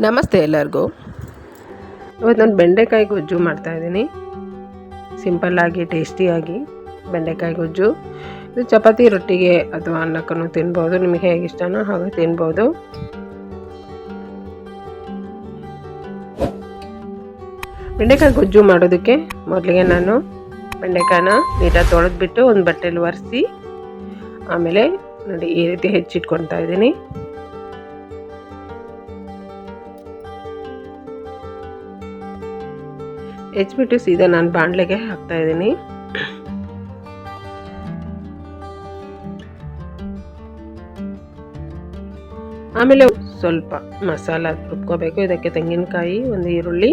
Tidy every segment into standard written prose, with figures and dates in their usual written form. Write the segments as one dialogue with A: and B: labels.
A: ನಮಸ್ತೆ ಎಲ್ಲರಿಗೂ. ಇವತ್ತು ನಾನು ಬೆಂಡೆಕಾಯಿ ಗೊಜ್ಜು ಮಾಡ್ತಾಯಿದ್ದೀನಿ. ಸಿಂಪಲ್ಲಾಗಿ ಟೇಸ್ಟಿಯಾಗಿ ಬೆಂಡೆಕಾಯಿ ಗೊಜ್ಜು. ಇದು ಚಪಾತಿ ರೊಟ್ಟಿಗೆ ಅಥವಾ ಅನ್ನಕ್ಕೂ ತಿನ್ಬೋದು. ನಿಮಗೆ ಹೇಗೆ ಇಷ್ಟನೋ ಹಾಗೆ ತಿನ್ಬೋದು. ಬೆಂಡೆಕಾಯಿ ಗೊಜ್ಜು ಮಾಡೋದಕ್ಕೆ ಮೊದಲಿಗೆ ನಾನು ಬೆಂಡೆಕಾಯಿನ ನೀಟಾಗಿ ತೊಳೆದ್ಬಿಟ್ಟು ಒಂದು ಬಟ್ಟೆಯಲ್ಲಿ ಒರೆಸಿ ಆಮೇಲೆ ನೋಡಿ ಈ ರೀತಿ ಹೆಚ್ಚಿಟ್ಕೊಳ್ತಾ ಇದ್ದೀನಿ. ಹೆಚ್ಚಿಬಿಟ್ಟು ಸೀದಾ ನಾನು ಬಾಣಲೆಗೆ ಹಾಕ್ತಾ ಇದ್ದೀನಿ. ಆಮೇಲೆ ಸ್ವಲ್ಪ ಮಸಾಲ ರುಬ್ಕೋಬೇಕು. ಇದಕ್ಕೆ ತೆಂಗಿನಕಾಯಿ, ಒಂದು ಈರುಳ್ಳಿ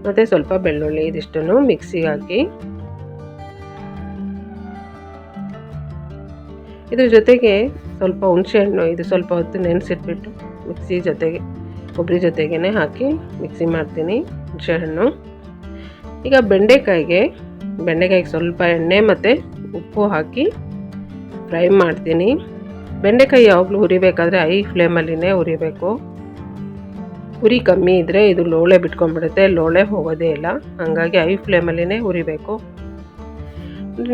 A: ಮತ್ತು ಸ್ವಲ್ಪ ಬೆಳ್ಳುಳ್ಳಿ ಇದಿಷ್ಟನ್ನು ಮಿಕ್ಸಿಗೆ ಹಾಕಿ ಇದ್ರ ಜೊತೆಗೆ ಸ್ವಲ್ಪ ಹುಣಸೆಹಣ್ಣು ಇದು ಸ್ವಲ್ಪ ಹೊತ್ತು ನೆನೆಸಿಟ್ಬಿಟ್ಟು ಮಿಕ್ಸಿ ಜೊತೆಗೆ ಕೊಬ್ಬರಿ ಜೊತೆಗೇ ಹಾಕಿ ಮಿಕ್ಸಿ ಮಾಡ್ತೀನಿ ಹುಣಸೆಹಣ್ಣು. ಈಗ ಬೆಂಡೆಕಾಯಿಗೆ ಸ್ವಲ್ಪ ಎಣ್ಣೆ ಮತ್ತು ಉಪ್ಪು ಹಾಕಿ ಫ್ರೈ ಮಾಡ್ತೀನಿ. ಬೆಂಡೆಕಾಯಿ ಯಾವಾಗಲೂ ಹುರಿಬೇಕಾದ್ರೆ ಹೈ ಫ್ಲೇಮಲ್ಲಿನೇ ಹುರಿಬೇಕು. ಉರಿ ಕಮ್ಮಿ ಇದ್ದರೆ ಇದು ಲೋಳೆ ಬಿಟ್ಕೊಂಡ್ಬಿಡುತ್ತೆ, ಲೋಳೆ ಹೋಗೋದೇ ಇಲ್ಲ. ಹಾಗಾಗಿ ಹೈ ಫ್ಲೇಮಲ್ಲಿನೇ ಹುರಿಬೇಕು.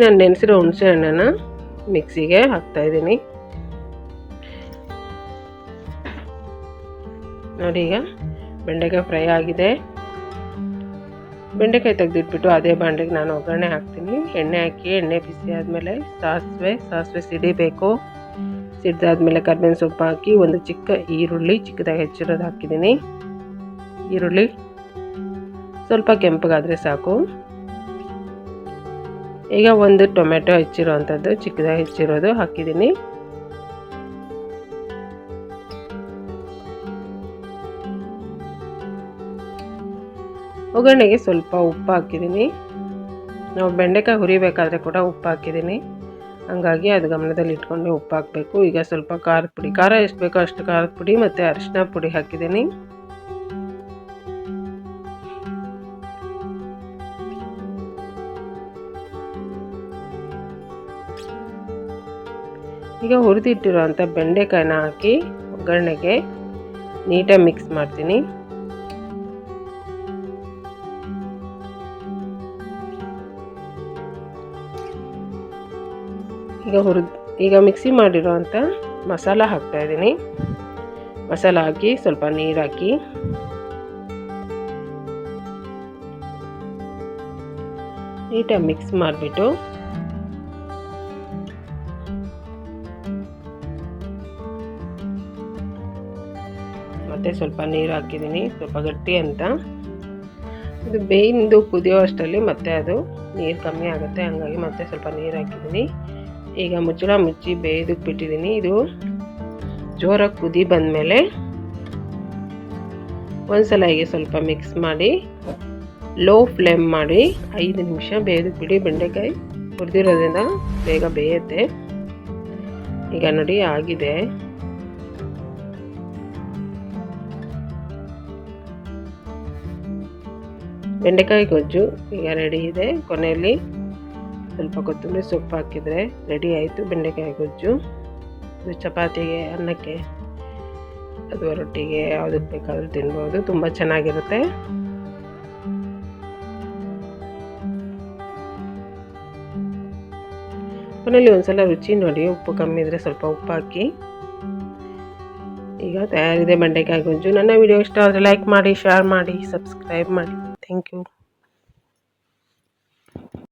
A: ನಾನು ನೆನೆಸಿರೋ ಹುಣಸೆ ಹಣ್ಣನ್ನು ಮಿಕ್ಸಿಗೆ ಹಾಕ್ತಾಯಿದ್ದೀನಿ. ನೋಡಿ ಈಗ ಬೆಂಡೆಕಾಯಿ ಫ್ರೈ ಆಗಿದೆ. ಬೆಂಡೆಕಾಯಿ ತೆಗೆದಿಟ್ಬಿಟ್ಟು ಅದೇ ಬಾಂಡೆಗೆ ನಾನು ಒಗ್ಗರಣೆ ಹಾಕ್ತೀನಿ. ಎಣ್ಣೆ ಹಾಕಿ ಎಣ್ಣೆ ಬಿಸಿ ಆದಮೇಲೆ ಸಾಸಿವೆ ಸಿಡಿಬೇಕು. ಸಿಡ್ದಾದ್ಮೇಲೆ ಕರಿಬೇವಿನ ಸೊಪ್ಪು ಹಾಕಿ ಒಂದು ಚಿಕ್ಕ ಈರುಳ್ಳಿ ಚಿಕ್ಕದಾಗಿ ಹೆಚ್ಚಿರೋದು ಹಾಕಿದ್ದೀನಿ. ಈರುಳ್ಳಿ ಸ್ವಲ್ಪ ಕೆಂಪಗಾದರೆ ಸಾಕು. ಈಗ ಒಂದು ಟೊಮೆಟೊ ಹೆಚ್ಚಿರೋವಂಥದ್ದು ಚಿಕ್ಕದಾಗಿ ಹೆಚ್ಚಿರೋದು ಹಾಕಿದ್ದೀನಿ. ಒಗ್ಗರಣೆಗೆ ಸ್ವಲ್ಪ ಉಪ್ಪು ಹಾಕಿದ್ದೀನಿ. ನಾವು ಬೆಂಡೆಕಾಯಿ ಹುರಿಬೇಕಾದ್ರೆ ಕೂಡ ಉಪ್ಪು ಹಾಕಿದ್ದೀನಿ, ಹಾಗಾಗಿ ಅದು ಗಮನದಲ್ಲಿ ಇಟ್ಕೊಂಡು ಉಪ್ಪು ಹಾಕಬೇಕು. ಈಗ ಸ್ವಲ್ಪ ಖಾರದ ಪುಡಿ, ಖಾರ ಎಷ್ಟು ಬೇಕೋ ಅಷ್ಟು ಖಾರದ ಪುಡಿ ಮತ್ತು ಅರಿಶಿನ ಪುಡಿ ಹಾಕಿದ್ದೀನಿ. ಈಗ ಹುರಿದಿಟ್ಟಿರೋಂಥ ಬೆಂಡೆಕಾಯಿನ ಹಾಕಿ ಒಗ್ಗರಣೆಗೆ ನೀಟಾಗಿ ಮಿಕ್ಸ್ ಮಾಡ್ತೀನಿ. ಈಗ ಮಿಕ್ಸಿ ಮಾಡಿರೋವಂಥ ಮಸಾಲ ಹಾಕ್ತಾಯಿದ್ದೀನಿ. ಮಸಾಲ ಹಾಕಿ ಸ್ವಲ್ಪ ನೀರು ಹಾಕಿ ನೀಟಾಗಿ ಮಿಕ್ಸ್ ಮಾಡಿಬಿಟ್ಟು ಮತ್ತೆ ಸ್ವಲ್ಪ ನೀರು ಹಾಕಿದ್ದೀನಿ, ಸ್ವಲ್ಪ ಗಟ್ಟಿ ಅಂತ. ಇದು ಬೇಯಿಂದು ಕುದಿಯೋ ಅಷ್ಟರಲ್ಲಿ ಮತ್ತೆ ಅದು ನೀರು ಕಮ್ಮಿ ಆಗುತ್ತೆ, ಹಾಗಾಗಿ ಮತ್ತೆ ಸ್ವಲ್ಪ ನೀರು ಹಾಕಿದ್ದೀನಿ. ಈಗ ಮುಚ್ಚಳ ಮುಚ್ಚಿ ಬೇಯೋದಕ್ಕೆ ಬಿಟ್ಟಿದ್ದೀನಿ. ಇದು ಜೋರಾಗಿ ಕುದಿ ಬಂದಮೇಲೆ ಒಂದ್ಸಲ ಹೀಗೆ ಸ್ವಲ್ಪ ಮಿಕ್ಸ್ ಮಾಡಿ ಲೋ ಫ್ಲೇಮ್ ಮಾಡಿ 5 ನಿಮಿಷ ಬೇಯೋದಕ್ಕೆ ಬಿಡಿ. ಬೆಂಡೆಕಾಯಿ ಹುರಿದಿರೋದ್ರಿಂದ ಬೇಗ ಬೇಯುತ್ತೆ. ಈಗ ನೋಡಿ ಆಗಿದೆ. ಬೆಂಡೆಕಾಯಿ ಗೊಜ್ಜು ಈಗ ರೆಡಿ ಇದೆ. ಕೊನೆಯಲ್ಲಿ ಸ್ವಲ್ಪ ಕೊತ್ತಂಬರಿ ಸೊಪ್ಪು ಹಾಕಿದರೆ ರೆಡಿ ಆಯಿತು ಬೆಂಡೆಕಾಯಿ ಗೊಜ್ಜು. ಇದು ಚಪಾತಿಗೆ, ಅನ್ನಕ್ಕೆ ಅಥವಾ ರೊಟ್ಟಿಗೆ ಯಾವುದಕ್ಕೆ ಬೇಕಾದರೂ ತಿನ್ಬೋದು. ತುಂಬ ಚೆನ್ನಾಗಿರುತ್ತೆ. ಕೊನೆಯಲ್ಲಿ ಒಂದ್ಸಲ ರುಚಿ ನೋಡಿ, ಉಪ್ಪು ಕಮ್ಮಿ ಇದ್ದರೆ ಸ್ವಲ್ಪ ಉಪ್ಪು ಹಾಕಿ. ಈಗ ತಯಾರಿದೆ ಬೆಂಡೆಕಾಯಿ ಗೊಜ್ಜು. ನನ್ನ ವಿಡಿಯೋ ಇಷ್ಟ ಆದರೆ ಲೈಕ್ ಮಾಡಿ, ಶೇರ್ ಮಾಡಿ, ಸಬ್ಸ್ಕ್ರೈಬ್ ಮಾಡಿ. Thank you.